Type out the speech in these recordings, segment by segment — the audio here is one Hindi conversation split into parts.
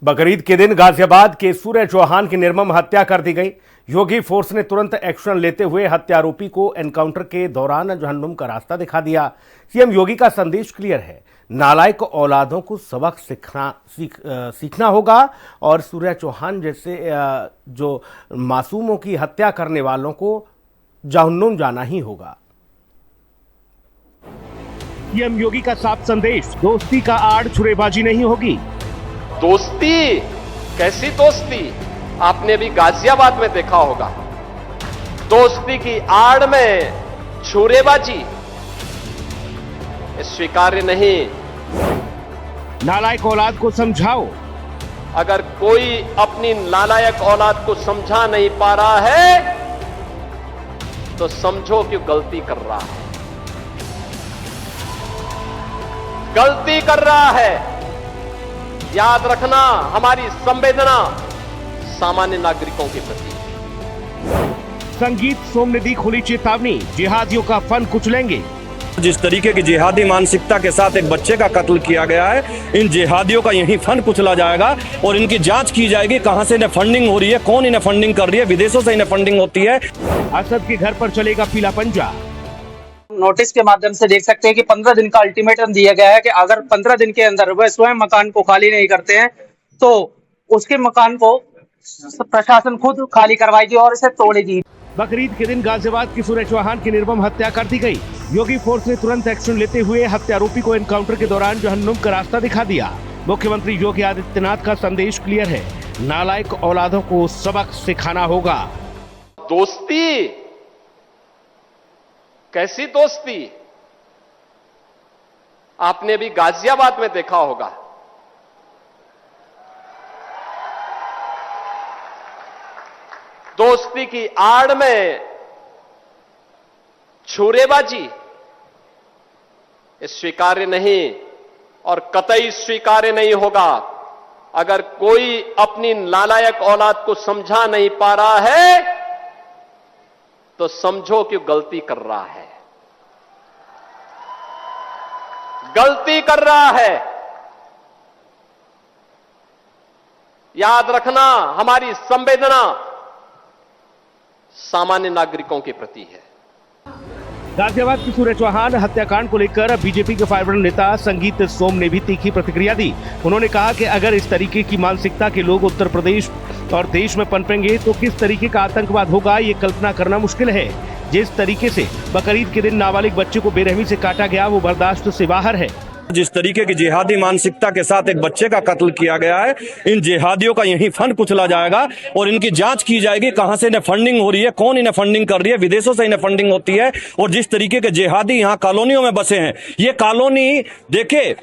बकरीद के दिन गाजियाबाद के सूर्य चौहान की निर्मम हत्या कर दी गई। योगी फोर्स ने तुरंत एक्शन लेते हुए हत्यारोपी को एनकाउंटर के दौरान जहन्नुम का रास्ता दिखा दिया। सीएम योगी का संदेश क्लियर है, नालायक औलादों को सबक सीखना होगा और सूर्य चौहान जैसे जो मासूमों की हत्या करने वालों को जहन्नुम जाना ही होगा। सीएम योगी का साफ संदेश, दोस्ती का आड़ छुरेबाजी नहीं होगी। दोस्ती? कैसी दोस्ती? आपने भी गाजियाबाद में देखा होगा। दोस्ती की आड़ में छुरेबाजी स्वीकार्य नहीं। नालायक औलाद को समझाओ। अगर कोई अपनी नालायक औलाद को समझा नहीं पा रहा है तो समझो कि गलती कर रहा है, गलती कर रहा है। याद रखना, हमारी संवेदना सामान्य नागरिकों के प्रति। संगीत सोम ने दी खुली चेतावनी, जिहादियों का फन कुचलेंगे। जिस तरीके की जिहादी मानसिकता के साथ एक बच्चे का कत्ल किया गया है, इन जिहादियों का यही फन कुचला जाएगा और इनकी जांच की जाएगी कहां से इन्हें फंडिंग हो रही है, कौन इन्हें फंडिंग कर रही है, विदेशों से इन्हें फंडिंग होती है। असद के घर पर चलेगा पीला पंजा। नोटिस के माध्यम से देख सकते हैं कि 15 दिन का अल्टीमेटम दिया गया है कि अगर 15 दिन के अंदर वह स्वयं मकान को खाली नहीं करते हैं तो उसके मकान को प्रशासन खुद खाली करवाएगी और इसे तोड़ेगी। बकरीद के दिन गाजियाबाद की सूर्य चौहान की निर्मम हत्या कर दी गई। योगी फोर्स ने तुरंत एक्शन लेते हुए हत्यारोपी को एनकाउंटर के दौरान जहन्नुम का रास्ता दिखा दिया। मुख्यमंत्री योगी आदित्यनाथ का संदेश क्लियर है, नालायक औलादों को सबक सिखाना होगा। दोस्ती? कैसी दोस्ती? आपने भी गाजियाबाद में देखा होगा। दोस्ती की आड़ में छुरेबाजी स्वीकार्य नहीं और कतई स्वीकार्य नहीं होगा। अगर कोई अपनी नालायक औलाद को समझा नहीं पा रहा है तो समझो कि गलती कर रहा है, गलती कर रहा है। याद रखना, हमारी संवेदना सामान्य नागरिकों के प्रति है। गाजियाबाद की सूर्य चौहान हत्याकांड को लेकर बीजेपी के फायरब्रांड नेता संगीत सोम ने भी तीखी प्रतिक्रिया दी। उन्होंने कहा कि अगर इस तरीके की मानसिकता के लोग उत्तर प्रदेश और देश में पनपेंगे तो किस तरीके का आतंकवाद होगा, ये कल्पना करना मुश्किल है। जिस तरीके से बकरीद के दिन नाबालिग बच्चे को बेरहमी से काटा गया वो बर्दाश्त से बाहर है। जिस तरीके की जिहादी मानसिकता के साथ एक बच्चे का कत्ल किया गया है, इन जिहादियों का यही फन कुचला जाएगा और इनकी जांच की जाएगी कहां से इन्हें फंडिंग हो रही है, कौन इन्हें फंडिंग कर रही है, विदेशों से इन्हें फंडिंग होती है। और जिस तरीके के जिहादी यहाँ कॉलोनियों में बसे हैं, ये कॉलोनी देखे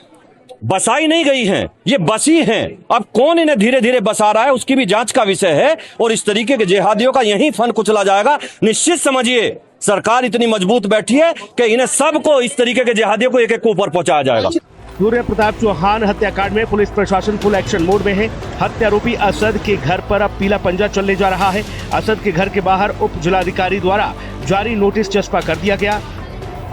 बसाई नहीं गई हैं, ये बसी हैं। अब कौन इन्हें धीरे धीरे बसा रहा है उसकी भी जांच का विषय है और इस तरीके के जिहादियों का यही फन कुचला जाएगा। निश्चित समझिए सरकार इतनी मजबूत बैठी है कि इन्हें सबको इस तरीके के जिहादियों को एक एक ऊपर पहुंचाया जाएगा। सूर्य प्रताप चौहान हत्याकांड में पुलिस प्रशासन फुल एक्शन मोड में है। हत्यारोपी असद के घर पर अब पीला पंजा चलने जा रहा है। असद के घर के बाहर उप जिलाधिकारी द्वारा जारी नोटिस चस्पा कर दिया गया।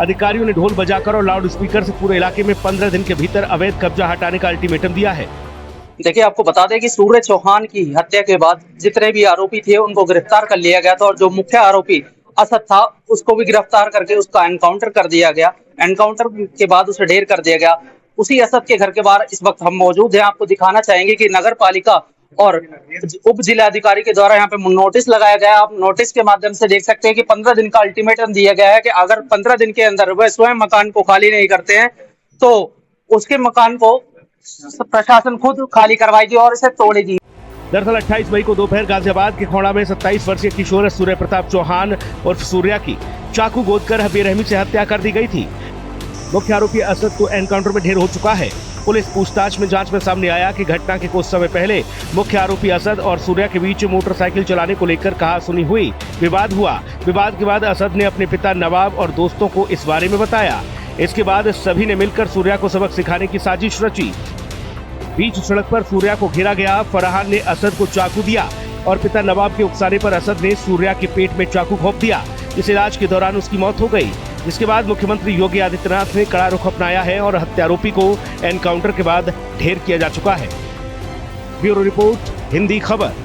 अधिकारियों ने ढोल बजाकर और लाउड स्पीकर से पूरे इलाके में 15 दिन के भीतर अवैध कब्जा हटाने का अल्टीमेटम दिया है। देखिए, आपको बता दें कि सूर्य चौहान की हत्या के बाद जितने भी आरोपी थे उनको गिरफ्तार कर लिया गया था और जो मुख्य आरोपी असद था उसको भी गिरफ्तार करके उसका एनकाउंटर कर दिया गया। एनकाउंटर के बाद उसे ढेर कर दिया गया। उसी असद के घर के बाहर इस वक्त हम मौजूद हैं। आपको दिखाना चाहेंगे कि नगर पालिका और उप जिलाधिकारी के द्वारा यहाँ पे नोटिस लगाया गया। आप नोटिस के माध्यम से देख सकते हैं कि 15 दिन का अल्टीमेटम दिया गया है कि अगर 15 दिन के अंदर वह स्वयं मकान को खाली नहीं करते हैं तो उसके मकान को प्रशासन खुद खाली करवाएगी और इसे तोड़ेगी। दरअसल 28 मई को दोपहर गाजियाबाद के खोड़ा में 27 वर्षीय किशोर सूर्य प्रताप चौहान और सूर्या की चाकू गोदकर बेरहमी से हत्या कर दी गई थी। मुख्य आरोपी असद को एनकाउंटर में ढेर हो चुका है। पुलिस पूछताछ में जांच में सामने आया कि घटना के कुछ समय पहले मुख्य आरोपी असद और सूर्या के बीच मोटरसाइकिल चलाने को लेकर कहासुनी हुई, विवाद हुआ। विवाद के बाद असद ने अपने पिता नवाब और दोस्तों को इस बारे में बताया। इसके बाद सभी ने मिलकर सूर्या को सबक सिखाने की साजिश रची। बीच सड़क पर सूर्या को घेरा गया। फरहान ने असद को चाकू दिया और पिता नवाब के उकसाने पर असद ने सूर्या के पेट में चाकू घोंप दिया, जिस इलाज के दौरान उसकी मौत हो गई। जिसके बाद मुख्यमंत्री योगी आदित्यनाथ ने कड़ा रुख अपनाया है और हत्यारोपी को एनकाउंटर के बाद ढेर किया जा चुका है। ब्यूरो रिपोर्ट, हिंदी खबर।